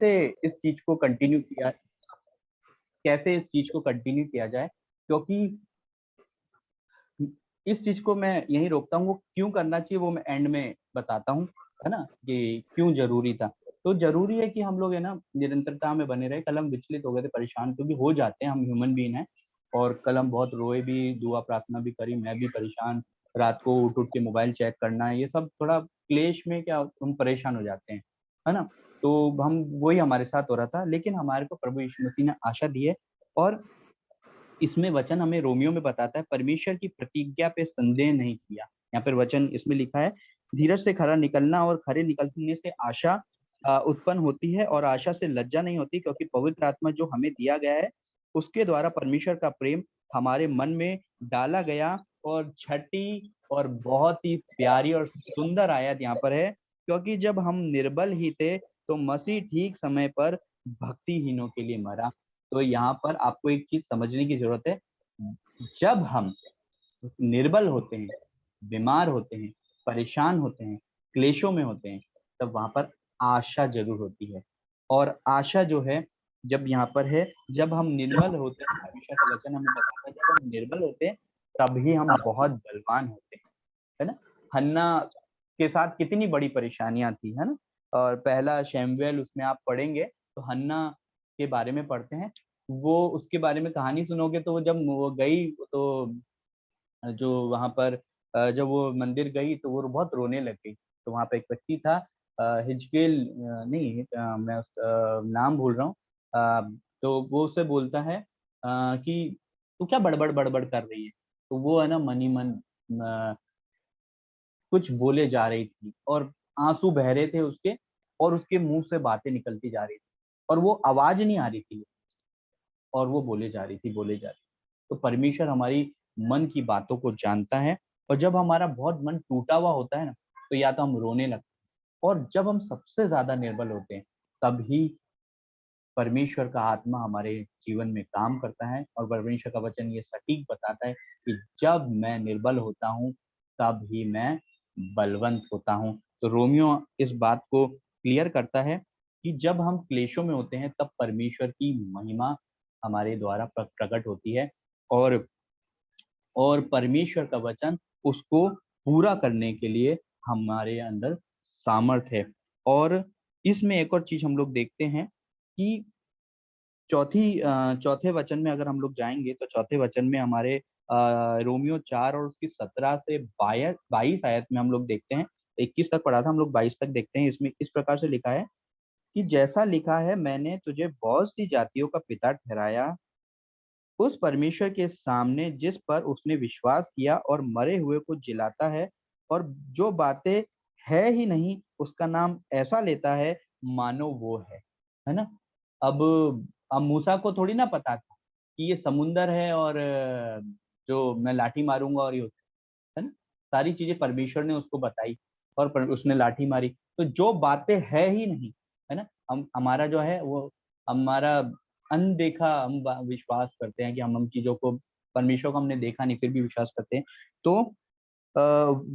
इस चीज को कंटिन्यू किया कैसे इस चीज को कंटिन्यू किया जाए, क्योंकि इस चीज को मैं यही रोकता हूँ। वो क्यों करना चाहिए वो मैं एंड में बताता हूँ, है ना, कि क्यों जरूरी था। तो जरूरी है कि हम लोग है ना निरंतरता में बने रहे। कल हम विचलित हो गए थे, परेशान क्योंकि हो जाते हैं, हम ह्यूमन बीन हैं। और कल हम बहुत रोए भी, दुआ प्रार्थना भी करी, मैं भी परेशान। रात को उठ उठ के मोबाइल चेक करना, ये सब थोड़ा क्लेश में क्या हम परेशान हो जाते हैं, है ना। तो हम वही हमारे साथ हो रहा था, लेकिन हमारे को प्रभु यीशु मसीह ने आशा दी है। और इसमें वचन हमें रोमियो में बताता है, परमेश्वर की प्रतिज्ञा पे संदेह नहीं किया। यहाँ पर वचन इसमें लिखा है, धीरज से खरा निकलना और खरे निकलने से आशा उत्पन्न होती है, और आशा से लज्जा नहीं होती, क्योंकि पवित्र आत्मा जो हमें दिया गया है उसके द्वारा परमेश्वर का प्रेम हमारे मन में डाला गया। और छठी और बहुत ही प्यारी और सुंदर आयत यहाँ पर है, क्योंकि जब हम निर्बल ही थे तो मसीह ठीक समय पर भक्तिहीनों के लिए मरा। तो यहाँ पर आपको एक चीज समझने की जरूरत है, जब हम निर्बल होते हैं, बीमार होते हैं, परेशान होते हैं, क्लेशों में होते हैं, तब वहां पर आशा जरूर होती है। और आशा जो है, जब यहाँ पर है, जब हम निर्बल होते हैं, परमेश्वर का वचन हमें बताता है जब हम निर्बल होते हैं तभी हम बहुत बलवान होते हैं, है ना। हन्ना के साथ कितनी बड़ी परेशानियां थी, है ना। और पहला शैमुएल उसमें आप पढ़ेंगे तो हन्ना के बारे में पढ़ते हैं। वो उसके बारे में कहानी सुनोगे तो वो जब वो गई तो जो वहां पर जब वो मंदिर गई तो वो बहुत रोने लग गई। तो वहां पे एक व्यक्ति था, हिजकेल, नहीं, मैं नाम भूल रहा हूँ। तो वो उससे बोलता है कि तू क्या बड़बड़ बड़बड़ कर रही है। तो वो है ना मन ही मन कुछ बोले जा रही थी, और आंसू बह रहे थे उसके, और उसके मुंह से बातें निकलती जा रही थी, और वो आवाज नहीं आ रही थी, और वो बोले जा रही थी, बोले जा रही थी। तो परमेश्वर हमारी मन की बातों को जानता है। और जब हमारा बहुत मन टूटा हुआ होता है ना, तो या तो हम रोने लगते हैं, और जब हम सबसे ज्यादा निर्बल होते हैं तभी परमेश्वर का आत्मा हमारे जीवन में काम करता है। और परमेश्वर का वचन ये सटीक बताता है कि जब मैं निर्बल होता हूँ तब ही मैं बलवंत होता हूँ। तो रोमियो इस बात को क्लियर करता है कि जब हम क्लेशों में होते हैं तब परमेश्वर की महिमा हमारे द्वारा प्रकट होती है। और परमेश्वर का वचन उसको पूरा करने के लिए हमारे अंदर सामर्थ है। और इसमें एक और चीज हम लोग देखते हैं कि चौथे वचन में अगर हम लोग जाएंगे तो चौथे वचन में हमारे रोमियो 4 और उसकी 17 से 22 आयत में हम लोग देखते हैं। 21 तक पढ़ा था, हम लोग 22 तक देखते हैं। इसमें इस प्रकार से लिखा है कि जैसा लिखा है, मैंने तुझे बहुत सी जातियों का पिता ठहराया, उस परमेश्वर के सामने जिस पर उसने विश्वास किया और मरे हुए को जिलाता है, और जो बातें है ही नहीं उसका नाम ऐसा लेता है मानो वो है ना। अब मूसा को थोड़ी ना पता था कि ये समुंदर है, और जो मैं लाठी मारूंगा और ये है ना, सारी चीजें परमेश्वर ने उसको बताई, और उसने लाठी मारी। तो जो बातें है ही नहीं, है ना, हम हमारा जो है वो हमारा अनदेखा, हम विश्वास करते हैं कि हम चीजों को, परमेश्वर को हमने देखा नहीं फिर भी विश्वास करते हैं। तो अ,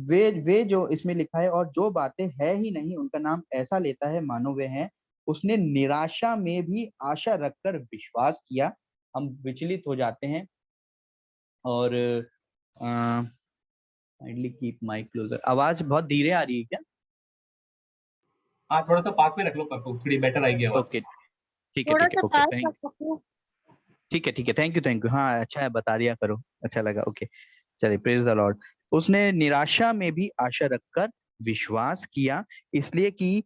वे जो इसमें लिखा है, और जो बातें है ही नहीं उनका नाम ऐसा लेता है मानो वे हैं। उसने निराशा में भी आशा रखकर विश्वास किया। हम विचलित हो जाते हैं, और काइंडली कीप माइक क्लोजर। आवाज बहुत धीरे आ रही है क्या? हाँ, थोड़ा सा पास में रख लो पप्पू, थोड़ी बेटर आएगी आवाज। ओके, ठीक है, थोड़ा ठीक है, सा ओके, पास थैंक, रख पप्पू। ठीक है, ठीक है, थैंक यू, थैंक यू। हाँ, अच्छा है, बता दिया करो, अच्छा लगा, ओके। चलिए, प्रेज द लॉर्ड। उसने निराशा में भी आशा रखकर विश्वास किया, इसलिए कि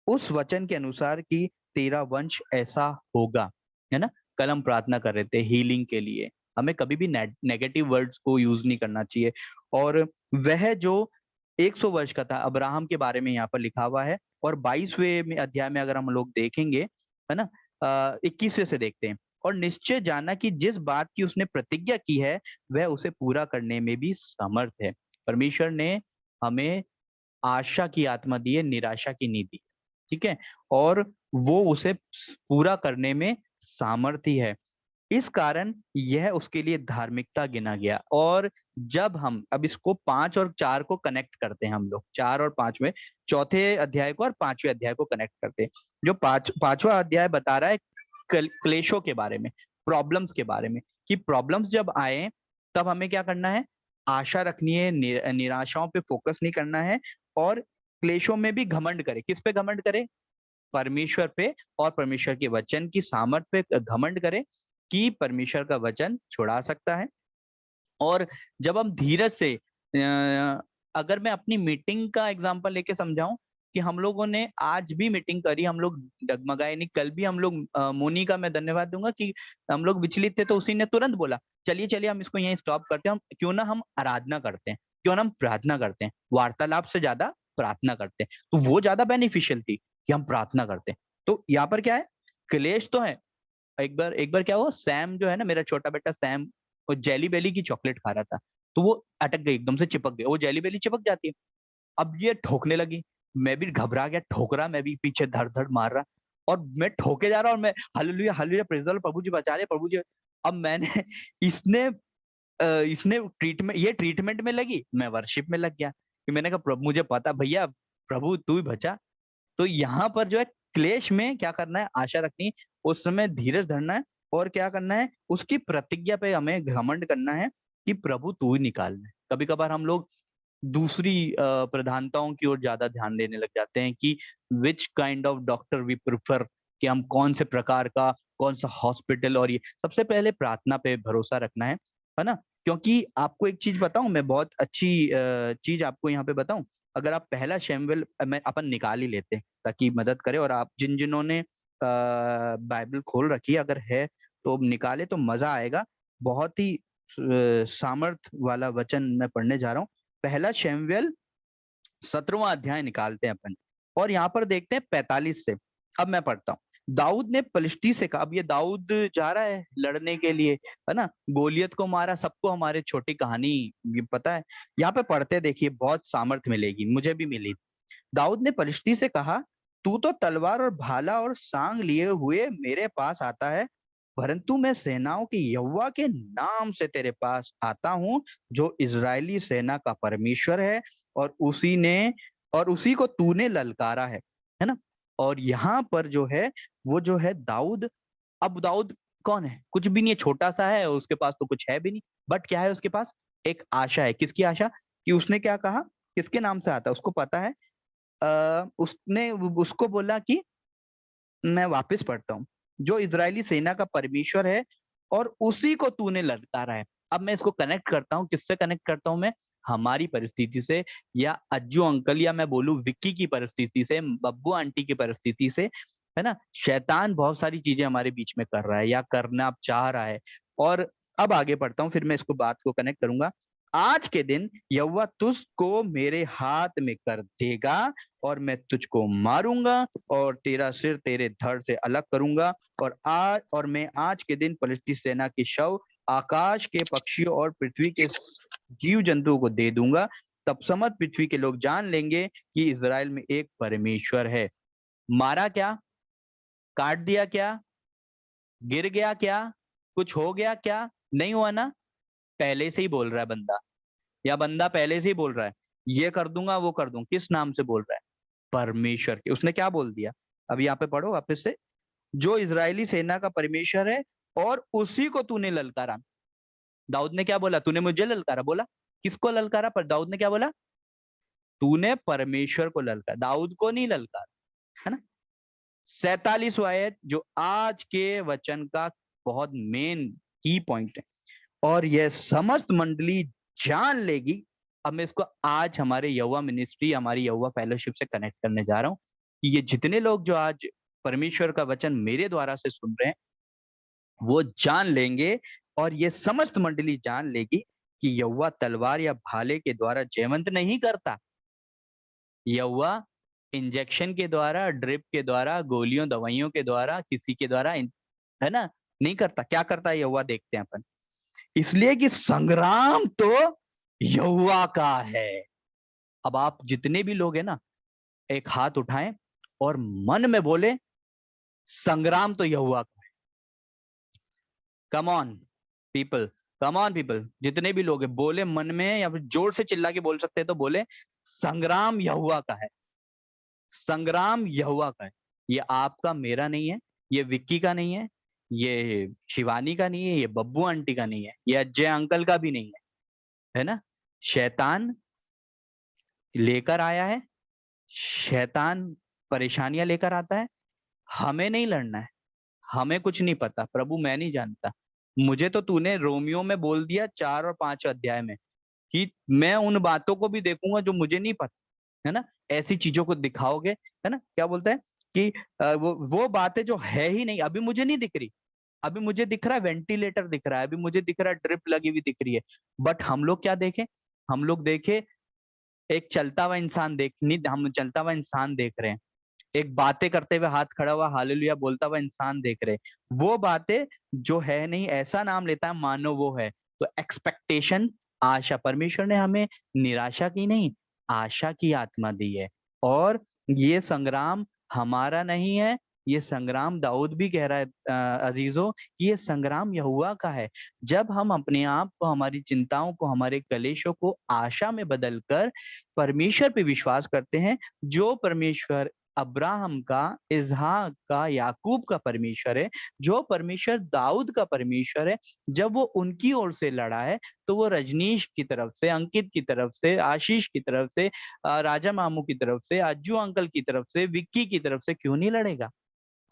उस वचन के अनुसार कि तेरा वंश ऐसा होगा, है ना। कल हम प्रार्थना कर रहे थे हीलिंग के लिए, हमें कभी भी नेगेटिव वर्ड्स को यूज नहीं करना चाहिए। और वह जो 100 वर्ष का था, अब्राहम के बारे में यहाँ पर लिखा हुआ है। और 22वें में अध्याय में अगर हम लोग देखेंगे, है ना, 21वें से देखते हैं। और निश्चय जाना कि जिस बात की उसने प्रतिज्ञा की है वह उसे पूरा करने में भी समर्थ है। परमेश्वर ने हमें आशा की आत्मा दी है, निराशा की नहीं दी, ठीक है। और वो उसे पूरा करने में सामर्थी है। इस कारण यह उसके लिए धार्मिकता गिना गया। और जब हम अब इसको 5 और 4 को कनेक्ट करते हैं हम लोग, 4 और 5 में, चौथे अध्याय को और 5वें अध्याय को कनेक्ट करते हैं। जो 5वां अध्याय बता रहा है क्लेशों के बारे में, प्रॉब्लम्स के बारे में, कि प्रॉब्लम्स जब आए तब हमें क्या करना है, आशा रखनी है, निराशाओं पे फोकस नहीं करना है, और क्लेशों में भी घमंड करे। किस पे घमंड करे? परमेश्वर पे और परमेश्वर के वचन की सामर्थ्य पे घमंड करे कि परमेश्वर का वचन छुड़ा सकता है। और जब हम धीरज से अगर मैं अपनी मीटिंग का एग्जांपल लेके समझाऊं, कि हम लोगों ने आज भी मीटिंग करी, हम लोग डगमगाए नहीं। कल भी हम लोग मोनी का मैं धन्यवाद दूंगा कि हम लोग विचलित थे तो उसी ने तुरंत बोला चलिए चलिए हम इसको यहीं स्टॉप करते हैं, हम क्यों ना हम आराधना करते हैं, क्यों ना हम प्रार्थना करते हैं, वार्तालाप से ज्यादा प्रार्थना करते हैं। तो वो ज्यादा बेनिफिशियल थी कि हम प्रार्थना करते हैं। तो यहाँ पर क्या है, क्लेश तो है। एक बार क्या हुआ, सैम जो है ना, मेरा छोटा बेटा सैम, वो जेली बेली की चॉकलेट खा रहा था, तो वो अटक गई, एकदम से चिपक गई। वो जेली बेली चिपक जाती है। अब ये ठोकने लगी, मैं भी घबरा गया, ठोक रहा, मैं भी पीछे धड़ धड़ मार रहा, और मैं ठोके जा रहा, और मैं hallelujah hallelujah praise the Lord, प्रभु जी बचा ले प्रभु जी। अब मैंने इसने इसने ट्रीटमेंट, ये ट्रीटमेंट में लगी, मैं वर्शिप में लग गया, कि मैंने कहा प्रभु मुझे पता भैया, प्रभु तू ही बचा। तो यहाँ पर जो है क्लेश में क्या करना है, आशा रखनी है, उस समय धीरज धरना है, और क्या करना है, उसकी प्रतिज्ञा पे हमें घमंड करना है कि प्रभु तू ही निकालना है। कभी कभार हम लोग दूसरी प्रधानताओं की ओर ज्यादा ध्यान देने लग जाते हैं कि which kind of doctor V prefer, कि हम कौन से प्रकार का, कौन सा हॉस्पिटल। और ये सबसे पहले प्रार्थना पे भरोसा रखना है ना? क्योंकि आपको एक चीज बताऊं, मैं बहुत अच्छी चीज आपको यहाँ पे बताऊं। अगर आप पहला शैमुएल में अपन निकाल ही लेते हैं ताकि मदद करे, और आप जिन्होंने बाइबल खोल रखी है अगर है तो निकाले तो मजा आएगा। बहुत ही सामर्थ वाला वचन मैं पढ़ने जा रहा हूँ। पहला शमूएल 17वां अध्याय निकालते हैं अपन, और यहाँ पर देखते हैं 45 से। अब मैं पढ़ता हूँ। दाऊद ने पलिश्ती से कहा, अब ये दाऊद जा रहा है लड़ने के लिए, है ना, गोलियत को मारा। सबको हमारे छोटी कहानी ये पता है, यहाँ पे पढ़ते देखिए बहुत सामर्थ मिलेगी, मुझे भी मिली। दाऊद ने पलिश्ती से कहा, तू तो तलवार और भाला और सांग लिए हुए मेरे पास आता है, परंतु मैं सेनाओं के यहोवा के नाम से तेरे पास आता हूँ, जो इजरायली सेना का परमेश्वर है, और उसी को तूने ललकारा है ना? और यहाँ पर जो है, वो जो है दाऊद, अब दाऊद कौन है? कुछ भी नहीं है, छोटा सा है, उसके पास तो कुछ है भी नहीं। बट क्या है उसके पास? एक आशा है। किसकी आशा? कि उसने क्या कहा, किसके नाम से आता है उसको पता है। उसने उसको बोला कि मैं वापस पढ़ता हूँ, जो इजरायली सेना का परमेश्वर है और उसी को तूने ललकारा है। अब मैं इसको कनेक्ट करता हूँ, किससे कनेक्ट करता हूँ मैं? हमारी परिस्थिति से, या अज्जू अंकल, या मैं बोलूं विक्की की परिस्थिति से, बब्बू आंटी की परिस्थिति से, है ना? शैतान बहुत सारी चीजें हमारे बीच में कर रहा है, या करना आप चाह रहा है। और अब आगे बढ़ता हूँ, फिर मैं इसको बात को कनेक्ट करूंगा। आज के दिन यहोवा तुझको मेरे हाथ में कर देगा, और मैं तुझको मारूंगा, और तेरा सिर तेरे धड़ से अलग करूंगा। और मैं आज के दिन पलिश्ती सेना के शव आकाश के पक्षियों और पृथ्वी के जीव जंतुओं को दे दूंगा। तब समस्त पृथ्वी के लोग जान लेंगे कि इज़राइल में एक परमेश्वर है। मारा क्या? काट दिया क्या? गिर गया क्या? कुछ हो गया क्या? नहीं हुआ ना? पहले से ही बोल रहा है बंदा, या बंदा पहले से ही बोल रहा है, ये कर दूंगा वो कर दूंगा। किस नाम से बोल रहा है? परमेश्वर के। उसने क्या बोल दिया? अब यहाँ पे पढ़ो वापस से, जो इजरायली सेना का परमेश्वर है और उसी को तूने ललकारा। दाऊद ने क्या बोला? तूने मुझे ललकारा बोला। किसको ललकारा? पर दाऊद ने क्या बोला? तूने परमेश्वर को ललकारा, दाऊद को नहीं ललकारा, है ना? 47वां आयत जो आज के वचन का बहुत मेन की पॉइंट है, और यह समस्त मंडली जान लेगी। अब मैं इसको आज हमारे यहोवा मिनिस्ट्री, हमारी यहोवा फेलोशिप से कनेक्ट करने जा रहा हूँ, कि ये जितने लोग जो आज परमेश्वर का वचन मेरे द्वारा से सुन रहे हैं, वो जान लेंगे, और ये समस्त मंडली जान लेगी कि यहोवा तलवार या भाले के द्वारा जयवंत नहीं करता। यहोवा इंजेक्शन के द्वारा, ड्रिप के द्वारा, गोलियों दवाइयों के द्वारा, किसी के द्वारा है ना, नहीं करता। क्या करता है यहोवा? देखते हैं अपन। इसलिए कि संग्राम तो यहोवा का है। अब आप जितने भी लोग हैं ना, एक हाथ उठाएं और मन में बोले, संग्राम तो यहोवा का है। Come on people, come on people, जितने भी लोग हैं बोले मन में या फिर जोर से चिल्ला के बोल सकते हैं तो बोले, संग्राम यहोवा का है, संग्राम यहोवा का है। ये आपका मेरा नहीं है, ये विक्की का नहीं है, ये शिवानी का नहीं है, ये बब्बू आंटी का नहीं है, ये अजय अंकल का भी नहीं है ना। शैतान लेकर आया है, शैतान परेशानियां लेकर आता है, हमें नहीं लड़ना है, हमें कुछ नहीं पता प्रभु, मैं नहीं जानता। मुझे तो तूने रोमियो में बोल दिया 4 और 5 अध्याय में कि मैं उन बातों को भी देखूंगा जो मुझे नहीं पता, है ना। ऐसी चीजों को दिखाओगे, है ना, क्या बोलता है कि वो बातें जो है ही नहीं, अभी मुझे नहीं दिख रही, अभी मुझे दिख रहा है वेंटिलेटर दिख रहा है, अभी मुझे दिख रहा है ड्रिप लगी हुई दिख रही है, बट हम लोग क्या देखें, हम लोग देखे एक चलता हुआ इंसान हम चलता हुआ इंसान देख रहे हैं, एक बातें करते हुए हाथ खड़ा हुआ हालेलुया बोलता हुआ इंसान देख रहे हैं। वो बातें जो है नहीं, ऐसा नाम लेता है मानो वो है। तो एक्सपेक्टेशन, आशा, परमेश्वर ने हमें निराशा की नहीं, आशा की आत्मा दी है। और ये संग्राम हमारा नहीं है, ये संग्राम दाऊद भी कह रहा है अजीजों, कि ये संग्राम यहोवा का है। जब हम अपने आप को, हमारी चिंताओं को, हमारे कलेशों को आशा में बदलकर परमेश्वर पे विश्वास करते हैं, जो परमेश्वर अब्राहम का, इसहाक का, याकूब का परमेश्वर है, जो परमेश्वर दाऊद का परमेश्वर है, जब वो उनकी ओर से लड़ा है, तो वो रजनीश की तरफ से, अंकित की तरफ से, आशीष की तरफ से, राजा मामू की तरफ से, अज्जू अंकल की तरफ से, विक्की की तरफ से क्यों नहीं लड़ेगा।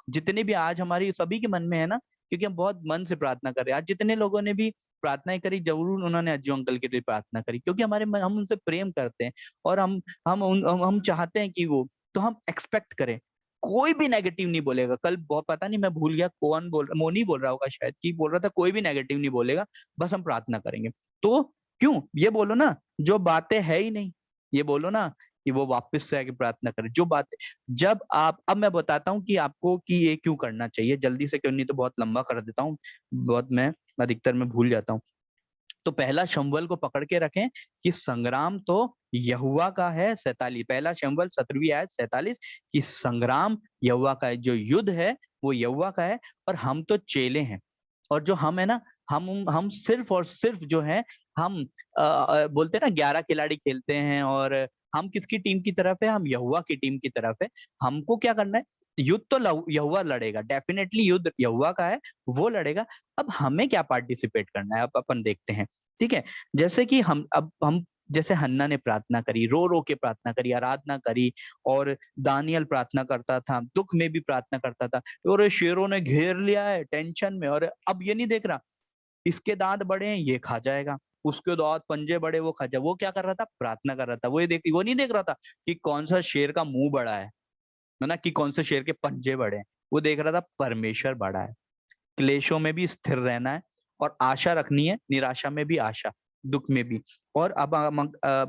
जितने भी आज हमारी सभी के मन में है ना, क्योंकि हम बहुत मन से प्रार्थना कर रहे हैं, आज जितने लोगों ने भी प्रार्थनाएं करी, जरूर उन्होंने अज्जू अंकल के लिए प्रार्थना करी, क्योंकि हम उनसे प्रेम करते हैं, और हम चाहते हैं कि वो, तो हम एक्सपेक्ट करें। कोई भी नेगेटिव नहीं बोलेगा। कल बहुत, पता नहीं मैं भूल गया कौन बोल रहा, मोनी बोल रहा होगा शायद, कि बोल रहा था कोई भी नेगेटिव नहीं बोलेगा, बस हम प्रार्थना करेंगे। तो क्यों ये बोलो ना, जो बातें है ही नहीं, ये बोलो ना कि वो वापस से आके प्रार्थना करें। जो बातें, जब आप, अब मैं बताता हूँ कि आपको कि ये क्यों करना चाहिए, जल्दी से, क्यों नहीं तो बहुत लंबा कर देता हूँ, बहुत मैं अधिकतर मैं भूल जाता हूँ। तो पहला शमूएल को पकड़ के रखें कि संग्राम तो यहोवा का है। 47, पहला शमूएल 17वीं आयत 47, कि संग्राम यहोवा का है, जो युद्ध है वो यहोवा का है, और हम तो चेले हैं। और जो हम है ना, हम सिर्फ और सिर्फ जो है, हम बोलते हैं ना 11 खिलाड़ी खेलते हैं, और हम किसकी टीम की तरफ है, हम यहोवा की टीम की तरफ है। हमको क्या करना है, युद्ध तो यहोवा लड़ेगा, डेफिनेटली युद्ध यहोवा का है, वो लड़ेगा। अब हमें क्या पार्टिसिपेट करना है, अब अपन देखते हैं, ठीक है। जैसे कि हम जैसे हन्ना ने प्रार्थना करी, रो रो के प्रार्थना करी, आराधना करी, और दानियल प्रार्थना करता था, दुख में भी प्रार्थना करता था, और शेरों ने घेर लिया है टेंशन में, और अब ये नहीं देख रहा इसके दांत बड़े हैं ये खा जाएगा, उसके दांत पंजे बड़े वो खा जाए, वो क्या कर रहा था, प्रार्थना कर रहा था। वो नहीं देख रहा था कि कौन सा शेर का मुंह बड़ा है ना, कि कौन से शेर के पंजे बड़े हैं, वो देख रहा था परमेश्वर बड़ा है। क्लेशों में भी स्थिर रहना है, और आशा रखनी है, निराशा में भी आशा, दुख में भी। और अब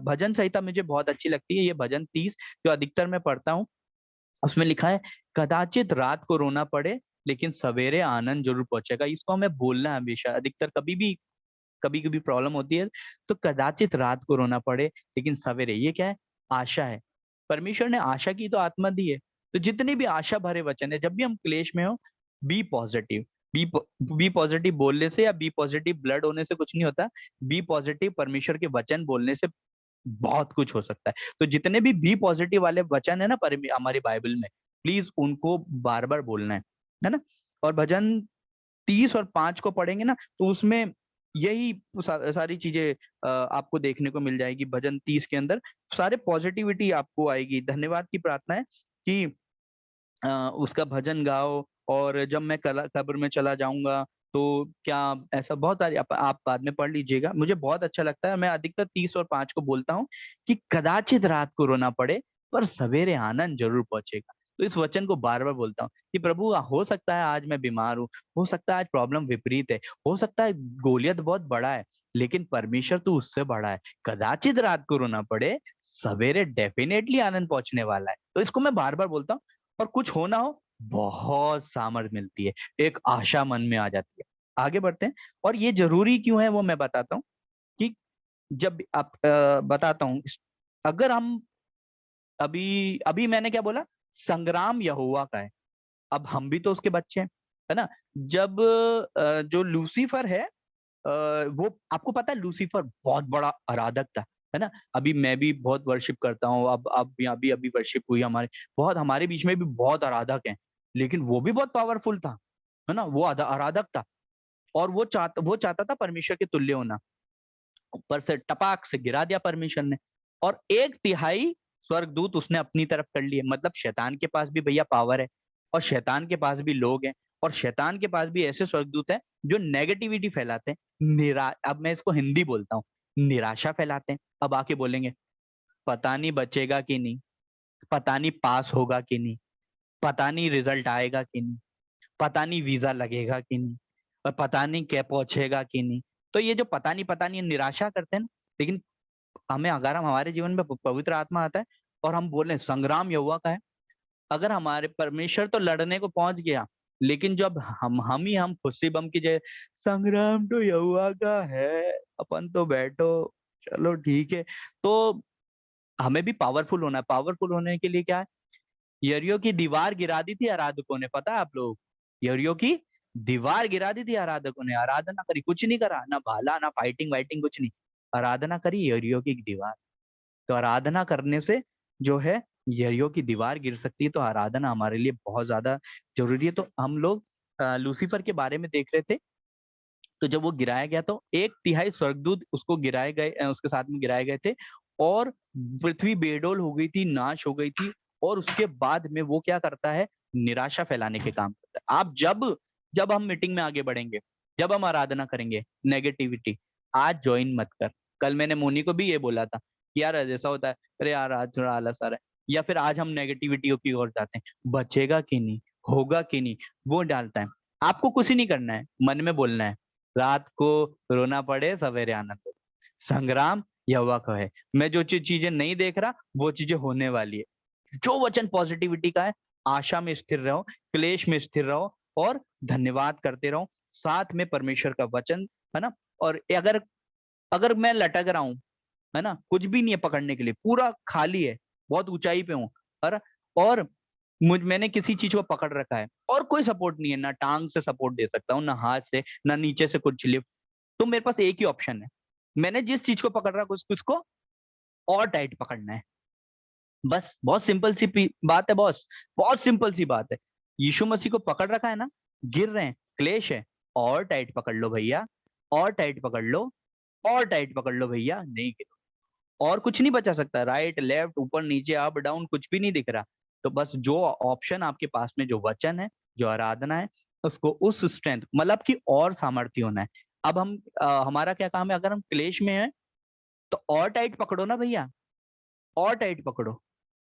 भजन संहिता मुझे बहुत अच्छी लगती है, ये भजन 30 जो अधिकतर मैं पढ़ता हूँ, उसमें लिखा है, कदाचित रात को रोना पड़े लेकिन सवेरे आनंद जरूर पहुंचेगा। इसको हमें बोलना है हमेशा, अधिकतर कभी कभी प्रॉब्लम होती है, तो कदाचित रात को रोना पड़े लेकिन सवेरे, ये क्या है, आशा है। परमेश्वर ने आशा की तो आत्मा दी है। तो जितने भी आशा भरे वचन है, जब भी हम क्लेश में हो, बी पॉजिटिव। बी पॉजिटिव बोलने से या बी पॉजिटिव ब्लड होने से कुछ नहीं होता। बी पॉजिटिव परमेश्वर के वचन बोलने से बहुत कुछ हो सकता है। तो जितने भी बी पॉजिटिव वाले वचन है ना हमारी बाइबल में, प्लीज उनको बार बार बोलना है ना। और भजन 30 और 5 को पढ़ेंगे ना, तो उसमें यही सारी चीजें आपको देखने को मिल जाएगी। भजन 30 के अंदर सारे पॉजिटिविटी आपको आएगी। धन्यवाद की प्रार्थना है कि उसका भजन गाओ, और जब मैं कब्र में चला जाऊंगा तो क्या, ऐसा बहुत सारी आप बाद में पढ़ लीजिएगा। मुझे बहुत अच्छा लगता है। मैं अधिकतर 30 और 5 को बोलता हूँ कि कदाचित रात को रोना पड़े पर सवेरे आनंद जरूर पहुंचेगा। तो इस वचन को बार बार बोलता हूँ कि प्रभु, हो सकता है आज मैं बीमार हूँ, हो सकता है आज प्रॉब्लम विपरीत है, हो सकता है गोलियत बहुत बड़ा है, लेकिन परमेश्वर तो उससे बड़ा है। कदाचित रात को रोना पड़े, सवेरे डेफिनेटली आनंद पहुंचने वाला है। तो इसको मैं बार बार बोलता हूँ, और कुछ होना हो, बहुत सामर्थ मिलती है, एक आशा मन में आ जाती है। आगे बढ़ते हैं। और ये जरूरी क्यों है वो मैं बताता हूँ, कि जब आप बताता हूँ, अगर हम अभी अभी मैंने क्या बोला, संग्राम यहोवा का है। अब हम भी तो उसके बच्चे हैं, है ना? जब जो लूसीफर है, वो आपको पता है लूसीफर बहुत बड़ा आराधक था, है ना? अभी मैं भी बहुत वर्शिप करता हूँ, अब अभी अभी वर्शिप हुई हमारे, बहुत हमारे बीच में भी बहुत आराधक हैं, लेकिन वो भी बहुत पावरफुल था, है ना? वो आराधक था और वो चाहता था परमेश्वर के तुल्य होना। ऊपर से टपाक से गिरा दिया परमेश्वर ने और 1/3 स्वर्गदूत उसने अपनी तरफ कर लिए। मतलब शैतान के पास भी भैया पावर है और शैतान के पास भी लोग हैं और शैतान के पास भी ऐसे स्वर्गदूत हैं जो नेगेटिविटी फैलाते हैं। अब मैं इसको हिंदी बोलता हूँ, निराशा फैलाते हैं। अब आके बोलेंगे पता नहीं बचेगा कि नहीं, पता नहीं पास होगा कि नहीं, पता नहीं रिजल्ट आएगा कि नहीं, पता नहीं वीजा लगेगा कि नहीं और पता नहीं क्या पहुंचेगा कि नहीं। तो ये जो पता नहीं निराशा करते हैं ना, लेकिन अगर हम हमारे जीवन में पवित्र आत्मा आता है और हम बोले संग्राम यहोवा का है, अगर हमारे परमेश्वर तो लड़ने को पहुंच गया, लेकिन जब हम ही हम खुशी बम की जय संग्राम तो यहोवा का है, अपन तो बैठो चलो ठीक है। तो हमें भी पावरफुल होना है। पावरफुल होने के लिए क्या है? यरीहो की दीवार गिरा दी थी आराधकों ने, पता है आप लोग? यरीहो की दीवार गिरा दी थी आराधकों ने, आराधना करी, कुछ नहीं करा, ना भाला ना फाइटिंग वाइटिंग कुछ नहीं, आराधना करी यरीहो की दीवार। तो आराधना करने से जो है यरीहो की दीवार गिर सकती है, तो आराधना हमारे लिए बहुत ज्यादा जरूरी है। तो हम लोग लूसीफर के बारे में देख रहे थे। तो जब वो गिराया गया तो 1/3 स्वर्गदूत उसको गिराए गए, उसके साथ में गिराए गए थे और पृथ्वी बेडोल हो गई थी, नाश हो गई थी। और उसके बाद में वो क्या करता है? निराशा फैलाने के काम करता है। आप जब जब हम मीटिंग में आगे बढ़ेंगे, जब हम आराधना करेंगे, नेगेटिविटी आज ज्वाइन मत कर। कल मैंने मोनी को भी ये बोला था कि यार ऐसा होता है, अरे यार आज थोड़ा आलस आ रहा है, या फिर आज हम नेगेटिविटी की ओर जाते हैं, बचेगा कि नहीं, होगा कि नहीं, वो डालता है। आपको कुछ ही नहीं करना है, मन में बोलना है, रात को रोना पड़े सवेरे आनंद हो। संग्राम यहोवा का है। मैं जो चीजें नहीं देख रहा वो चीजें होने वाली है। जो वचन पॉजिटिविटी का है, आशा में स्थिर रहो, क्लेश में स्थिर रहो और धन्यवाद करते रहो। साथ में परमेश्वर का वचन, है ना? और अगर अगर मैं लटक रहा हूँ, है ना, कुछ भी नहीं है पकड़ने के लिए, पूरा खाली है, बहुत ऊंचाई पे हूँ, और मैंने किसी चीज को पकड़ रखा है और कोई सपोर्ट नहीं है, ना टांग से सपोर्ट दे सकता हूँ, ना हाथ से, ना नीचे से कुछ लिफ्ट। तो मेरे पास एक ही ऑप्शन है, मैंने जिस चीज को पकड़ रखा उसको और टाइट पकड़ना है। बस बहुत सिंपल सी बात है बॉस, बहुत सिंपल सी बात है। यीशु मसीह को पकड़ रखा है ना, गिर रहे हैं, क्लेश है, और टाइट पकड़ लो भैया, और टाइट पकड़ लो, और टाइट पकड़ लो भैया, नहीं गिरो। और कुछ नहीं बचा सकता, राइट लेफ्ट ऊपर नीचे अप डाउन कुछ भी नहीं दिख रहा। तो बस जो ऑप्शन आपके पास में, जो वचन है, जो आराधना है, उसको उस स्ट्रेंथ मतलब कि और सामर्थ्य होना है। अब हमारा क्या काम है? अगर हम क्लेश में हैं तो और टाइट पकड़ो ना भैया, और टाइट पकड़ो,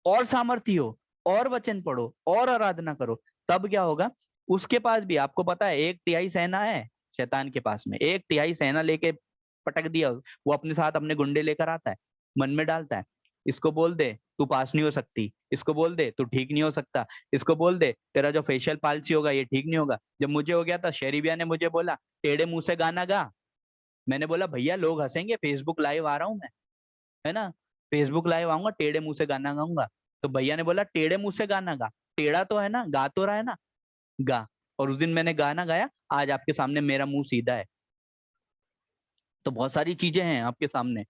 और सामर्थ्य हो, और वचन पढ़ो, और आराधना करो। तब क्या होगा? उसके पास भी आपको पता है 1/3 सेना है शैतान के पास में, 1/3 सेना लेके पटक दिया। वो अपने साथ अपने गुंडे लेकर आता है, मन में डालता है, इसको बोल दे तू पास नहीं हो सकती, इसको बोल दे तू ठीक नहीं हो सकता, इसको बोल दे तेरा जो फेशियल पाल्सी होगा ये ठीक नहीं होगा। जब मुझे हो गया था, शेरीबिया ने मुझे बोला टेढ़े मुंह से गाना गा। मैंने बोला भैया लोग हंसेंगे, फेसबुक लाइव आ रहा हूँ मैं, है ना, फेसबुक लाइव आऊंगा, टेढ़े मुंह से गाना गाऊंगा। तो भैया ने बोला टेढ़े मुंह से गाना गा, टेढ़ा तो है ना, गा तो रहा है ना, गा। और उस दिन मैंने गाना गाया, आज आपके सामने मेरा मुंह सीधा है। तो बहुत सारी चीजें हैं आपके सामने।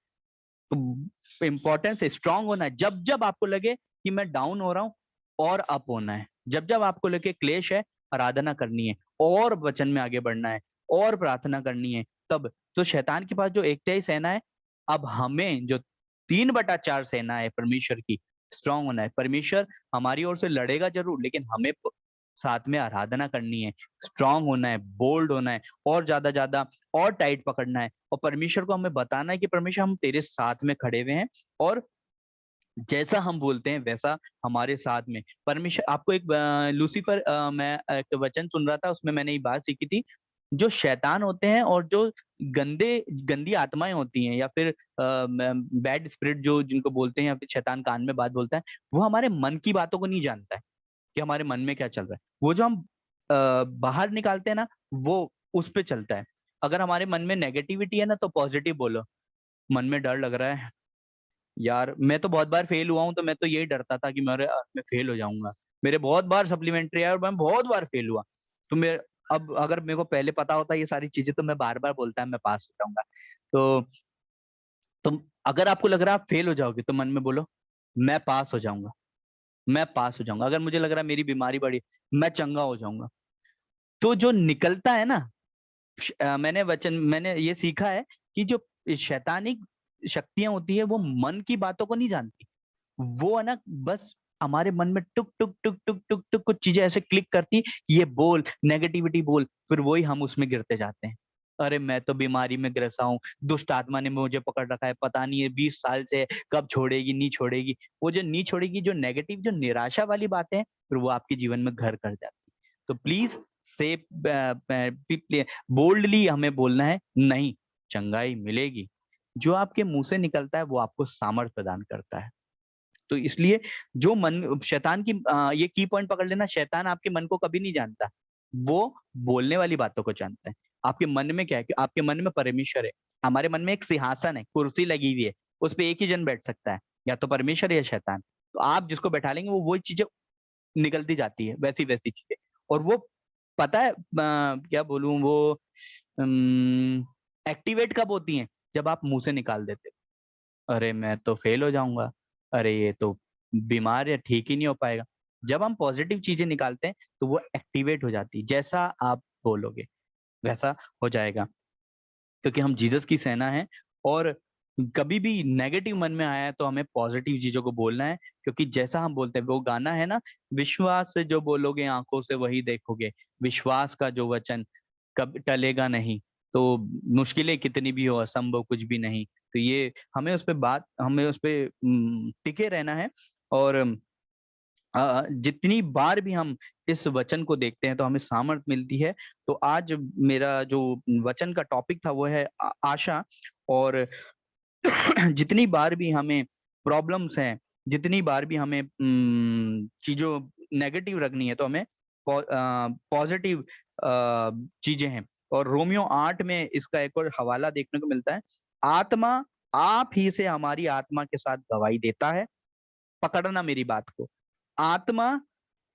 तो इम्पोर्टेंस है स्ट्रांग होना है। जब जब आपको लगे कि मैं डाउन हो रहा हूँ, और अप होना है। जब जब आपको लगे क्लेश है, आराधना करनी है, और वचन में आगे बढ़ना है, और प्रार्थना करनी है। तब तो शैतान के पास जो 1/3 सेना है, अब हमें जो 3/4 सेना है परमेश्वर की, स्ट्रांग होना है। परमेश्वर हमारी ओर से लड़ेगा जरूर, लेकिन हमें साथ में आराधना करनी है, स्ट्रांग होना है, बोल्ड होना है, और ज्यादा और टाइट पकड़ना है। और परमेश्वर को हमें बताना है कि परमेश्वर हम तेरे साथ में खड़े हुए हैं, और जैसा हम बोलते हैं वैसा हमारे साथ में। परमेश्वर आपको एक लूसीफर, मैं एक वचन सुन रहा था, उसमें मैंने ये बात सीखी थी। जो शैतान होते हैं और जो गंदी आत्माएं होती हैं, या फिर बैड स्पिरिट जो जिनको बोलते हैं, या फिर शैतान कान में बात बोलता है, वो हमारे मन की बातों को नहीं जानता है कि हमारे मन में क्या चल रहा है। वो जो हम बाहर निकालते हैं ना, वो उस पे चलता है। अगर हमारे मन में नेगेटिविटी है ना, तो पॉजिटिव बोलो। मन में डर लग रहा है यार, मैं तो बहुत बार फेल हुआ हूँ, तो मैं तो यही डरता था कि मैं फेल हो जाऊंगा। मेरे बहुत बार सप्लीमेंट्री आया और मैं बहुत बार फेल हुआ। तो मैं अब अगर मेरे को पहले पता होता ये सारी चीजें तो मैं बार बार बोलता मैं पास हो जाऊंगा। तो तुम अगर आपको लग रहा है आप फेल हो जाओगे तो मन में बोलो मैं पास हो जाऊंगा, मैं पास हो जाऊंगा। अगर मुझे लग रहा है मेरी बीमारी बढ़ी, मैं चंगा हो जाऊंगा। तो जो निकलता है ना, मैंने ये सीखा है कि जो शैतानिक शक्तियां होती है वो मन की बातों को नहीं जानती। वो है ना बस हमारे मन में टुक टुक टुक टुक टुक टुक कुछ चीजें ऐसे क्लिक करती, ये बोल नेगेटिविटी बोल, फिर वही हम उसमें गिरते जाते हैं। अरे मैं तो बीमारी में ग्रसा हूँ, दुष्ट आत्मा ने मुझे पकड़ रखा है, पता नहीं है 20 साल से कब छोड़ेगी नहीं छोड़ेगी। वो जो नहीं छोड़ेगी, जो नेगेटिव जो निराशा वाली बातें हैं, फिर वो आपके जीवन में घर कर जाती है। तो प्लीज से बोल्डली हमें बोलना है नहीं, चंगाई मिलेगी। जो आपके मुंह से निकलता है वो आपको सामर्थ्य प्रदान करता है। तो इसलिए जो मन शैतान की ये की पॉइंट पकड़ लेना, शैतान आपके मन को कभी नहीं जानता, वो बोलने वाली बातों को जानता है। आपके मन में क्या है कि आपके मन में परमेश्वर है। हमारे मन में एक सिंहासन है, कुर्सी लगी हुई है, उस पे एक ही जन बैठ सकता है, या तो परमेश्वर या शैतान। तो आप जिसको बैठा लेंगे वो वही चीजें निकलती जाती है, वैसी वैसी चीजें। और वो पता है क्या बोलूं, वो एक्टिवेट कब होती हैं? जब आप मुंह से निकाल देते हो, अरे मैं तो फेल हो जाऊंगा, अरे ये तो बीमार है, ठीक ही नहीं हो पाएगा। जब हम पॉजिटिव चीजें निकालते हैं तो वो एक्टिवेट हो जाती है। जैसा आप बोलोगे वैसा हो जाएगा, क्योंकि हम जीसस की सेना है। और कभी भी नेगेटिव मन में आया है तो हमें पॉजिटिव चीजों को बोलना है, क्योंकि जैसा हम बोलते हैं, वो गाना है ना, विश्वास से जो बोलोगे आंखों से वही देखोगे, विश्वास का जो वचन कब टलेगा नहीं। तो मुश्किलें कितनी भी हो, असंभव कुछ भी नहीं। तो ये हमें उस पे टिके रहना है। और जितनी बार भी हम इस वचन को देखते हैं तो हमें सामर्थ मिलती है। तो आज मेरा जो वचन का टॉपिक था वो है आशा। और जितनी बार भी हमें प्रॉब्लम्स हैं, जितनी बार भी हमें चीजों नेगेटिव रखनी है, तो हमें पॉजिटिव चीजें हैं। और रोमियो 8 में इसका एक और हवाला देखने को मिलता है, आत्मा आप ही से हमारी आत्मा के साथ गवाही देता है। पकड़ना मेरी बात को, आत्मा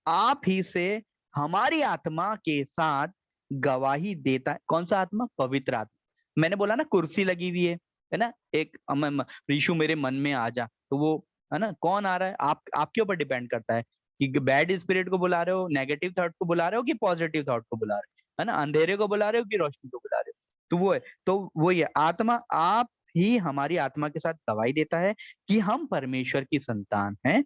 आप ही से हमारी आत्मा के साथ गवाही देता है। कौन सा आत्मा? पवित्र आत्मा। मैंने बोला ना कुर्सी लगी हुई है ना, एक यीशु मेरे मन में आ जा, तो वो है ना, कौन आ रहा है? आपके ऊपर डिपेंड करता है कि बैड स्पिरिट को बुला रहे हो, नेगेटिव थॉट को बुला रहे हो, कि पॉजिटिव थॉट को बुला रहे हो, है ना, अंधेरे को बुला रहे हो कि रोशनी को बुला रहे हो। तो वो है, तो वो ये आत्मा आप ही हमारी आत्मा के साथ गवाही देता है कि हम परमेश्वर की संतान हैं,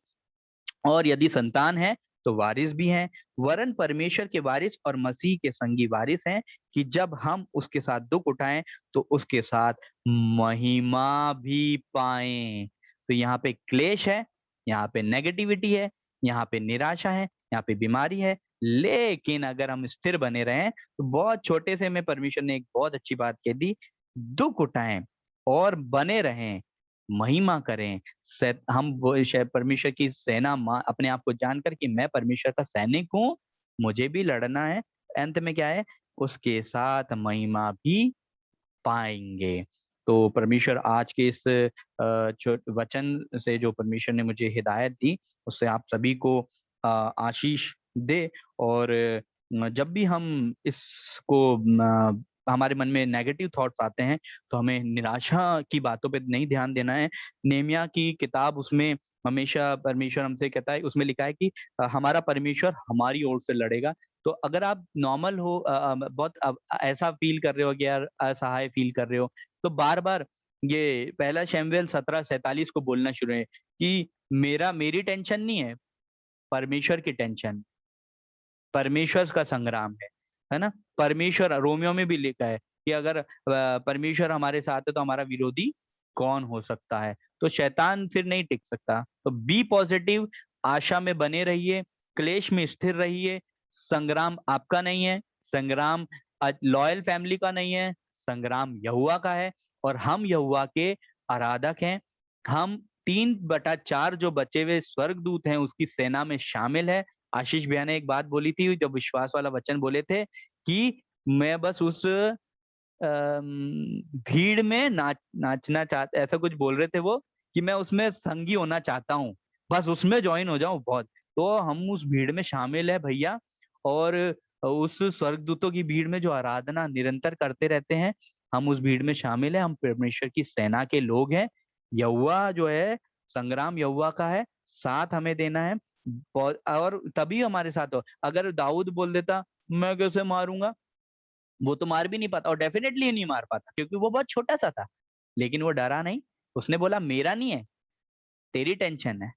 और यदि संतान है तो वारिस भी हैं, वरन परमेश्वर के वारिस और मसीह के संगी वारिस हैं, कि जब हम उसके साथ दुख उठाएं तो उसके साथ महिमा भी पाएं। तो यहाँ पे क्लेश है, यहाँ पे नेगेटिविटी है, यहाँ पे निराशा है, यहाँ पे बीमारी है। लेकिन अगर हम स्थिर बने रहें तो बहुत छोटे से में परमेश्वर ने एक बहुत अच्छी बात कह दी, दुख उठाएं और बने रहें, महिमा करें। हम परमेश्वर की सेना अपने आप को जानकर कि मैं परमेश्वर का सैनिक हूँ, मुझे भी लड़ना है। अंत में क्या है? उसके साथ महिमा भी पाएंगे। तो परमेश्वर आज के इस वचन से जो परमेश्वर ने मुझे हिदायत दी, उससे आप सभी को आशीष दे। और जब भी हम इसको हमारे मन में नेगेटिव थॉट्स आते हैं तो हमें निराशा की बातों पे नहीं ध्यान देना है। नेमिया की किताब, उसमें हमेशा परमेश्वर हमसे कहता है, उसमें लिखा है कि हमारा परमेश्वर हमारी ओर से लड़ेगा। तो अगर आप नॉर्मल हो, बहुत ऐसा फील कर रहे हो कि यार असहाय फील कर रहे हो, तो बार बार ये पहला शमूएल 17:47 को बोलना शुरू है कि मेरी टेंशन नहीं है, परमेश्वर की टेंशन, परमेश्वर का संग्राम है ना। परमेश्वर, रोमियो में भी लिखा है कि अगर परमेश्वर हमारे साथ है तो हमारा विरोधी कौन हो सकता है। तो शैतान फिर नहीं टिक सकता। तो बी पॉजिटिव, आशा में बने रहिए, क्लेश में स्थिर रहिए। संग्राम आपका नहीं है, संग्राम लॉयल फैमिली का नहीं है, संग्राम यहोवा का है। और हम यहोवा के आराधक हैं। हम 3/4 जो बचे हुए स्वर्गदूत हैं उसकी सेना में शामिल है। आशीष भैया ने एक बात बोली थी, जब विश्वास वाला वचन बोले थे कि मैं बस उस भीड़ में नाचना चाहता, ऐसा कुछ बोल रहे थे वो, कि मैं उसमें संगी होना चाहता हूँ, बस उसमें ज्वाइन हो जाऊं बहुत। तो हम उस भीड़ में शामिल है भैया। और उस स्वर्गदूतों की भीड़ में जो आराधना निरंतर करते रहते हैं, हम उस भीड़ में शामिल हैं, हम परमेश्वर की सेना के लोग हैं। यहोवा जो है, संग्राम यहोवा का है, साथ हमें देना है। और तभी हमारे साथ हो। अगर दाऊद बोल देता मैं कैसे मारूंगा, वो तो मार भी नहीं पाता और डेफिनेटली नहीं मार पाता, क्योंकि वो बहुत छोटा सा था। लेकिन वो डरा नहीं, उसने बोला मेरा नहीं है, तेरी टेंशन है।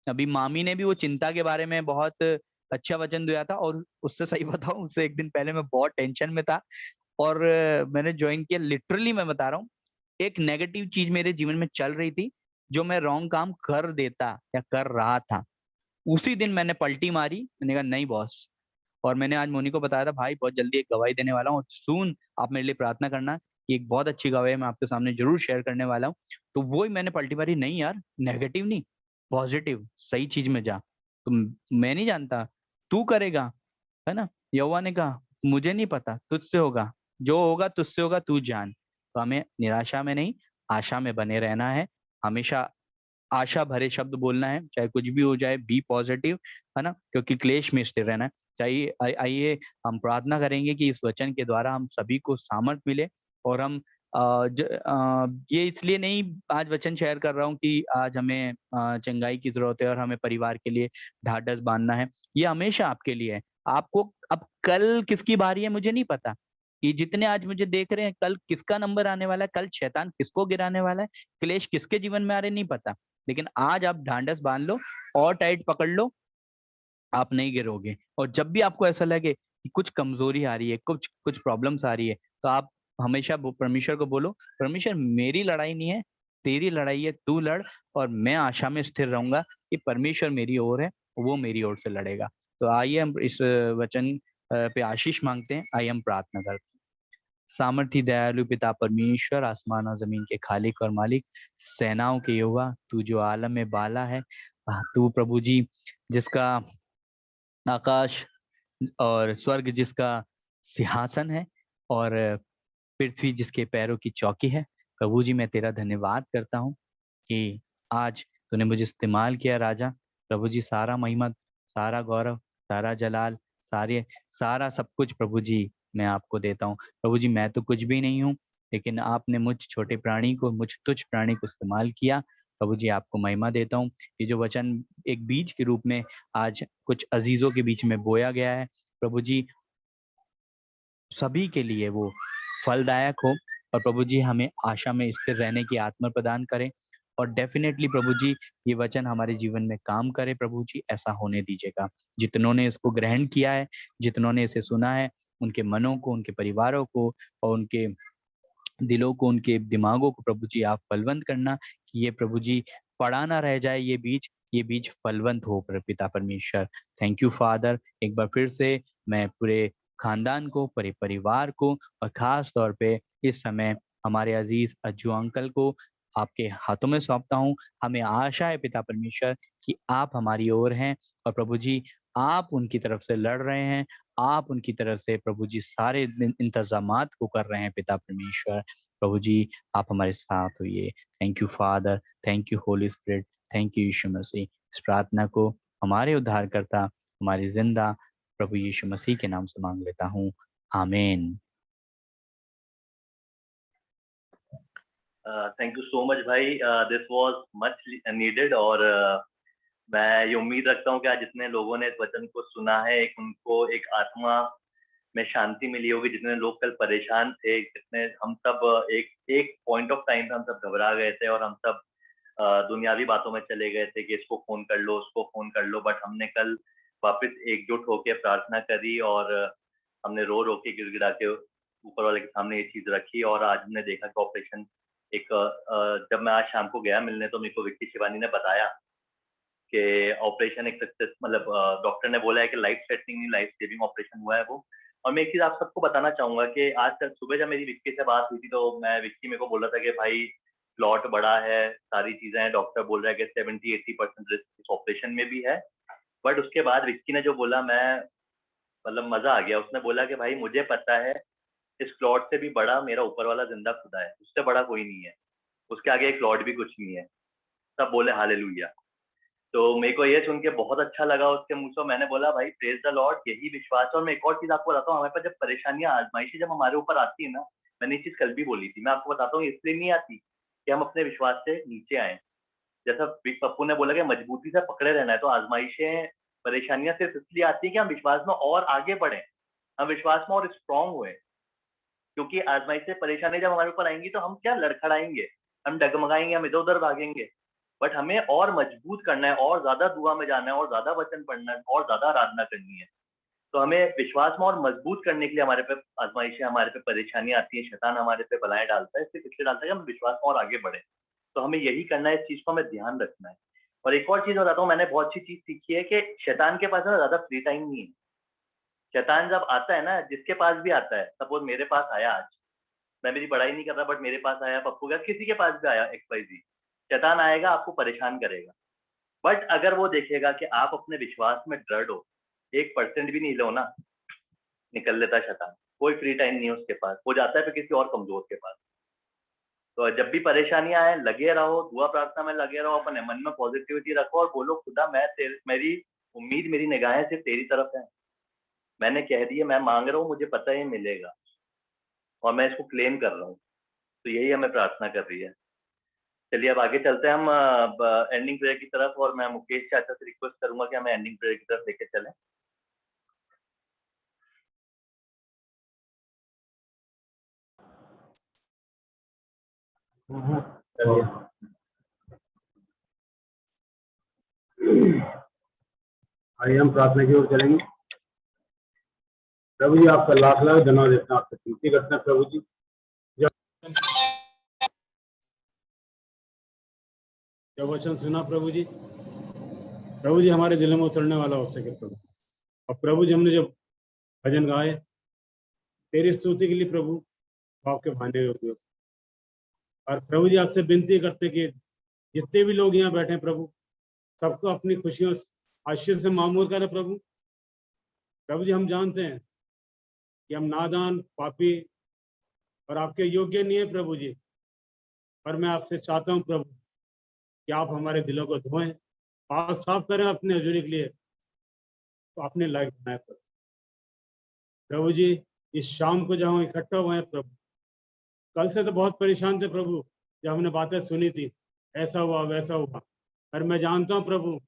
अभी मामी ने भी वो चिंता के बारे में बहुत अच्छा वचन दिया था, और उससे सही बताऊं, उससे एक दिन पहले मैं बहुत टेंशन में था, और मैंने ज्वाइन किया। लिटरली मैं बता रहा हूँ, एक नेगेटिव चीज मेरे जीवन में चल रही थी, जो मैं रॉन्ग काम कर देता या कर रहा था। उसी दिन मैंने पलटी मारी, मैंने कहा नहीं बॉस। और मैंने आज मोनी को बताया था, भाई बहुत जल्दी एक गवाही देने वाला हूँ, सून आप मेरे लिए प्रार्थना करना कि एक बहुत अच्छी गवाही मैं आपके सामने जरूर शेयर करने वाला हूँ। तो वो ही मैंने पलटी मारी, नहीं यार नेगेटिव नहीं, पॉजिटिव सही चीज में जा। तो मैं नहीं जानता, तू करेगा, है ना। यहोवा ने कहा मुझे नहीं पता, तुझसे होगा, जो होगा तुझसे होगा, तू जान। तो हमें निराशा में नहीं, आशा में बने रहना है। हमेशा आशा भरे शब्द बोलना है, चाहे कुछ भी हो जाए, बी पॉजिटिव, है ना, क्योंकि क्लेश में स्थिर रहना है। चाहिए आइए हम प्रार्थना करेंगे कि इस वचन के द्वारा हम सभी को सामर्थ मिले, और हम ये इसलिए नहीं आज वचन शेयर कर रहा हूँ कि आज हमें चंगाई की जरूरत है और हमें परिवार के लिए ढाढ़स बांधना है। ये हमेशा आपके लिए है। आपको अब कल किसकी बारी है मुझे नहीं पता, कि जितने आज मुझे देख रहे हैं, कल किसका नंबर आने वाला है, कल शैतान किसको गिराने वाला है, क्लेश किसके जीवन में आ रहे नहीं पता। लेकिन आज आप ढांढस बांध लो और टाइट पकड़ लो, आप नहीं गिरोगे। और जब भी आपको ऐसा लगे कि कुछ कमजोरी आ रही है, कुछ कुछ प्रॉब्लम्स आ रही है, तो आप हमेशा परमेश्वर को बोलो, परमेश्वर मेरी लड़ाई नहीं है, तेरी लड़ाई है, तू लड़। और मैं आशा में स्थिर रहूंगा कि परमेश्वर मेरी ओर है, वो मेरी ओर से लड़ेगा। तो आइए हम इस वचन पे आशीष मांगते हैं। आइए हम प्रार्थना करते हैं। सामर्थी दयालु पिता परमेश्वर, आसमान और जमीन के खालिक और मालिक, सेनाओं के यहोवा, तू जो आलम में बाला है, तू प्रभु जी जिसका आकाश और स्वर्ग जिसका सिंहासन है, और पृथ्वी जिसके पैरों की चौकी है। प्रभु जी मैं तेरा धन्यवाद करता हूँ कि आज तूने मुझे इस्तेमाल किया राजा। प्रभु जी सारा महिमा, सारा गौरव, सारा जलाल, सारे सारा सब कुछ प्रभु जी मैं आपको देता हूँ। प्रभु जी मैं तो कुछ भी नहीं हूँ, लेकिन आपने मुझ छोटे प्राणी को, मुझ तुच्छ प्राणी को इस्तेमाल किया। प्रभु जी आपको महिमा देता हूँ। ये जो वचन एक बीज के रूप में आज कुछ अजीजों के बीच में बोया गया है, प्रभु जी सभी के लिए वो फलदायक हो, और प्रभु जी हमें आशा में स्थिर रहने की आत्मा प्रदान करें। और डेफिनेटली प्रभु जी ये वचन हमारे जीवन में काम करे, प्रभु जी ऐसा होने दीजिएगा। जितनों ने इसको ग्रहण किया है, जितनों ने इसे सुना है, उनके मनों को, उनके परिवारों को और उनके दिलों को, उनके दिमागों को प्रभु जी आप फलवंत करना, कि ये प्रभु जी पड़ा ना रह जाए, ये बीज फलवंत हो पिता परमेश्वर। Thank you father. एक बार फिर से मैं पूरे खानदान को, पूरे परिवार को, और खास तौर पे इस समय हमारे अजीज अज्जू अंकल को आपके हाथों में सौंपता हूँ। हमें आशा है पिता परमेश्वर कि आप हमारी ओर हैं, और प्रभु जी आप उनकी तरफ से लड़ रहे हैं, आप उनकी तरफ से प्रभु जी सारे इंतजामात को कर रहे हैं पिता परमेश्वर। प्रभु जी आप हमारे साथ होइए। Thank you Father, thank you Holy Spirit, thank you Yeshu Masih. इस प्रार्थना को हमारे उद्धारकर्ता, हमारी जिंदा प्रभु यीशु मसीह के नाम से मांग लेता हूँ, आमीन। थैंक यू सो मच भाई, दिस वाज मच नीडेड। और मैं ये उम्मीद रखता हूँ कि आज जितने लोगों ने इस वचन को सुना है, एक उनको एक आत्मा में शांति मिली होगी। जितने लोग कल परेशान थे, जितने हम सब एक एक पॉइंट ऑफ टाइम पे हम सब घबरा गए थे, और हम सब दुनियावी बातों में चले गए थे कि इसको फोन कर लो, उसको फोन कर लो। बट हमने कल वापस एकजुट होकर प्रार्थना करी, और हमने रो रो के गिड़गिड़ा के ऊपर वाले के सामने ये चीज रखी। और आज हमने देखा कि ऑपरेशन एक जब मैं आज शाम को गया मिलने, तो मेरे को विक्की शिवानी ने बताया कि ऑपरेशन एक सक्सेस, मतलब डॉक्टर ने बोला है कि लाइफ सेटिंग नहीं, लाइफ सेविंग ऑपरेशन हुआ है वो। और मैं एक चीज आप सबको बताना चाहूंगा कि आज तक सुबह जब मेरी विक्की से बात हुई थी, तो विक्की मेरे को बोला था कि भाई प्लॉट बड़ा है, सारी चीजें हैं, डॉक्टर बोल रहा है कि 70-80% रिस्क इस ऑपरेशन में भी है। बट उसके बाद विक्की ने जो बोला, मैं मतलब मजा आ गया। उसने बोला कि भाई मुझे पता है इस प्लॉट से भी बड़ा मेरा ऊपर वाला जिंदा खुदा है, उससे बड़ा कोई नहीं है, उसके आगे एक प्लॉट भी कुछ नहीं है। सब बोले हालेलुया। तो मेरे को ये सुन के बहुत अच्छा लगा उसके मुंह से। मैंने बोला भाई प्रेज द लॉर्ड, यही विश्वास है। और मैं एक और चीज आपको बताता हूँ, हमारे पास जब परेशानियां आजमाइशें जब हमारे ऊपर आती है ना, मैंने ये चीज कल भी बोली थी, मैं आपको बताता हूँ, इसलिए नहीं आती कि हम अपने विश्वास से नीचे आए। जैसा पप्पू ने बोला कि मजबूती से पकड़े रहना है, तो आजमाइशें परेशानियां सिर्फ इसलिए आती है कि हम विश्वास में और आगे बढ़े, हम विश्वास में और स्ट्रांग हुए। क्योंकि आजमाइश से परेशानी जब हमारे ऊपर आएंगी तो हम क्या लड़खड़ाएंगे, हम डगमगाएंगे, हम इधर उधर भागेंगे। बट हमें और मजबूत करना है, और ज्यादा दुआ में जाना है, और ज्यादा वचन पढ़ना है, और ज्यादा आराधना करनी है। तो हमें विश्वास में और मजबूत करने के लिए हमारे पे आजमाइशें, हमारे पे परेशानियां आती है, शैतान हमारे पे बलाएं डालता है, इसलिए डालता है कि हम विश्वास में और आगे बढ़े। तो हमें यही करना है, इस चीज को हमें ध्यान रखना है। और एक और चीज बताता हूँ, मैंने बहुत अच्छी चीज सीखी है कि शैतान के पास ना ज्यादा फ्री टाइम नहीं है। शैतान जब आता है ना, जिसके पास भी आता है, सपोज मेरे पास आया आज, मैं मेरी बड़ाई नहीं कर रहा, बट मेरे पास आया, पप्पू का, किसी के पास भी आया, XYZ, शैतान आएगा, आपको परेशान करेगा। बट अगर वो देखेगा कि आप अपने विश्वास में दृढ़ हो, 1% भी नहीं लो ना, निकल लेता शैतान। कोई फ्री टाइम नहीं है उसके पास, वो जाता है फिर किसी और कमजोर के पास। तो जब भी परेशानियां आए, लगे रहो, दुआ प्रार्थना में लगे रहो, अपने मन में पॉजिटिविटी रखो और बोलो खुदा मेरी उम्मीद, मेरी निगाहें सिर्फ तेरी तरफ है। मैंने कह दिया, मैं मांग रहा हूँ, मुझे पता है मिलेगा, और मैं इसको क्लेम कर रहा हूँ। तो यही हमें प्रार्थना कर रही है। चलिए अब आगे चलते हैं हम एंडिंग प्रेयर की तरफ, और मैं मुकेश चाचा से रिक्वेस्ट करूंगा कि हमें एंडिंग प्रेयर की तरफ लेके चलें। आइए हम प्रार्थना की ओर चलेंगे। प्रभु जी आपका लाख लाख धन्यवाद देते हैं, आपसे विनती करते हैं प्रभु जी, जब वचन सुना प्रभु जी हमारे दिल में उतरने वाला हो सके प्रभु। और प्रभु जी हमने जब भजन गाए तेरी स्तुति के लिए प्रभु, आपके भाने योग्य। और प्रभु जी आपसे विनती करते कि जितने भी लोग यहाँ बैठे हैं प्रभु, सबको अपनी खुशियों आशीष से मामूर करें प्रभु। प्रभु जी हम जानते हैं कि हम नादान, पापी और आपके योग्य नहीं है प्रभु जी, पर मैं आपसे चाहता हूँ प्रभु कि आप हमारे दिलों को धोएं, पास साफ करें अपने हजूरी के लिए, तो अपने लायक बनाए प्रभु जी। इस शाम को जब हम इकट्ठा हुए हैं प्रभु, कल से तो बहुत परेशान थे प्रभु, जब हमने बातें सुनी थी, ऐसा हुआ वैसा हुआ। पर मैं जानता हूँ प्रभु,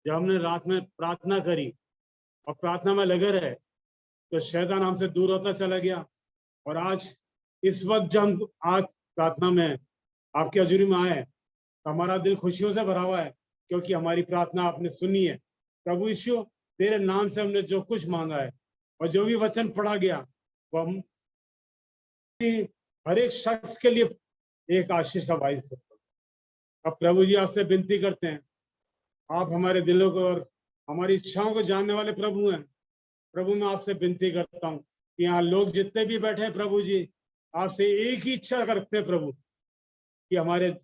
जब हमने रात में प्रार्थना करी और प्रार्थना में लगे रहे, तो शैतान हमसे दूर होता चला गया। और आज इस वक्त जब हम आज प्रार्थना में आपकी हजूरी में आए, तो हमारा दिल खुशियों से भरा हुआ है, क्योंकि हमारी प्रार्थना आपने सुनी है प्रभु यीशु। तेरे नाम से हमने जो कुछ मांगा है और जो भी वचन पढ़ा गया, वो हम हर एक शख्स के लिए एक आशीष का बाइस है। अब प्रभु जी आपसे विनती करते हैं, आप हमारे दिलों को और हमारी इच्छाओं को जानने वाले प्रभु हैं प्रभु। मैं आपसे विनती करता हूँ कि यहाँ लोग जितने भी बैठे हैं प्रभु जी, आपसे एक ही इच्छा करते हैं प्रभु, कि हमारे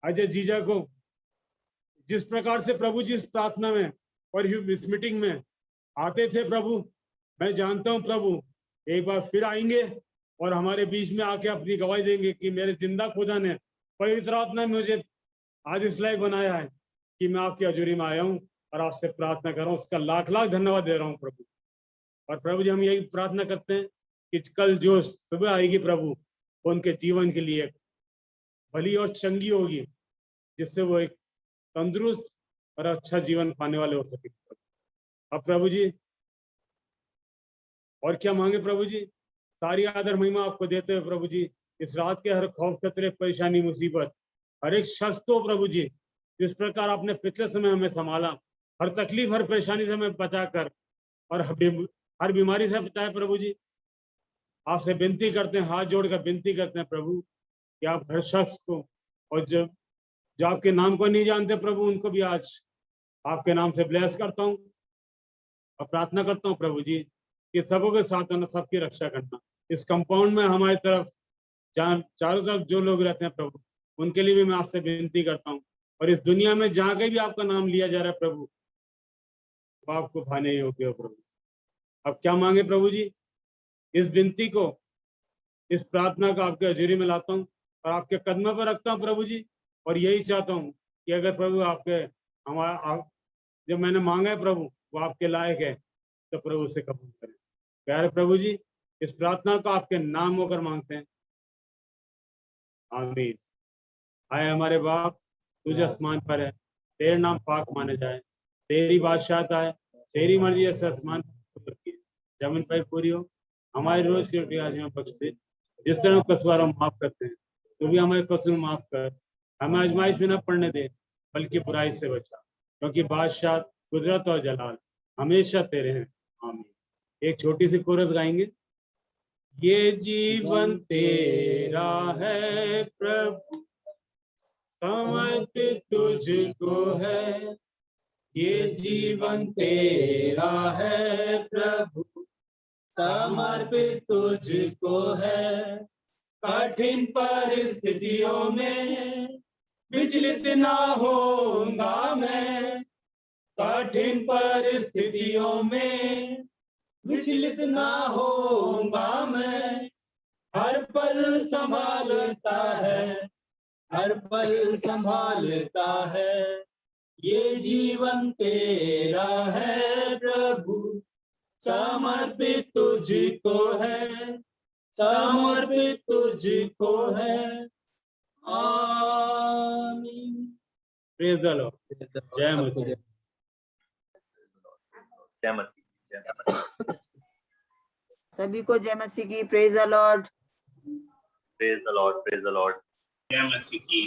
अजय जीजा को जिस प्रकार से प्रभु जी इस प्रार्थना में और इस मीटिंग में आते थे प्रभु, मैं जानता हूं प्रभु एक बार फिर आएंगे और हमारे बीच में आके अपनी गवाही देंगे कि मेरे जिंदा खुदा ने पवित्र आत्मा ने मुझे आज इस लायक बनाया है कि मैं आपकी हजूरी में आया हूं और आपसे प्रार्थना कर रहा हूं। उसका लाख लाख धन्यवाद दे रहा हूं प्रभु। और प्रभु जी हम यही प्रार्थना करते हैं कि कल जो सुबह आएगी प्रभु, वो उनके जीवन के लिए भली और चंगी होगी, जिससे वो एक तंदुरुस्त और अच्छा जीवन पाने वाले हो सके। अब प्रभु जी और क्या मांगे प्रभु जी, सारी आदर महिमा आपको देते हुए प्रभु जी, इस रात के हर खौफ खतरे, परेशानी, मुसीबत, हर एक शख्स को प्रभु जी, जिस प्रकार आपने पिछले समय हमें संभाला, हर तकलीफ हर परेशानी से हमें बचाकर और हर बीमारी से बचाए प्रभु जी, आपसे विनती करते हैं, हाथ जोड़कर विनती करते हैं प्रभु कि आप हर शख्स को और जो आपके नाम को नहीं जानते प्रभु, उनको भी आज आपके नाम से ब्लेस करता हूँ और प्रार्थना करता हूँ प्रभु जी कि सबों के साथ होना, सबकी रक्षा करना। इस कंपाउंड में हमारी तरफ चारों तरफ जो लोग रहते हैं प्रभु, उनके लिए भी मैं आपसे विनती करता हूँ। और इस दुनिया में जहाँ कहीं भी आपका नाम लिया जा रहा है प्रभु, वो आपको भाने योग्य हो प्रभु। अब क्या मांगे प्रभु जी, इस विनती को, इस प्रार्थना को आपके हजूरी में लाता हूँ और आपके कदमों पर रखता हूँ प्रभु जी। और यही चाहता हूँ कि अगर प्रभु आपके जो मैंने मांगा है प्रभु वो आपके लायक है, तो प्रभु उसे कबूल करें। प्यारे प्रभु जी, इस प्रार्थना को आपके नाम होकर मांगते हैं, आमीन। आए हमारे बाप, तुझे आसमान पर है, तेरे नाम पाक माने जाए, तेरी बादशाहत आए, तेरी मर्जी ऐसे आसमान पर की है, जमीन पर पूरी हो। हमारी रोज की रोटी आज हमें बख्श दे, जिस तरह कसूर हम माफ करते हैं, तू भी हमारे कसूर माफ कर। हमें आजमाइश में न पड़ने दे, बल्कि बुराई से बचा, क्योंकि बादशाह, कुदरत और जलाल हमेशा तेरे हैं, आमीन। एक छोटी सी कोरस गाएंगे। ये जीवन तेरा है प्रभु, समर्पित तुझको है। ये जीवन तेरा है प्रभु, समर्पित तुझको है। कठिन परिस्थितियों में विचलित ना होऊंगा मैं, कठिन परिस्थितियों में विचलित ना होऊंगा मैं। हर पल संभालता है, हर पल संभालता है। ये जीवन तेरा है प्रभु, समर्पित तुझको है, समर्पित तुझको है, आमीन। Praise the Lord. जय मसीह। जय मसीह। सभी को जय मसीह की। Praise the Lord. Praise the Lord, praise the Lord. जय मसीह की।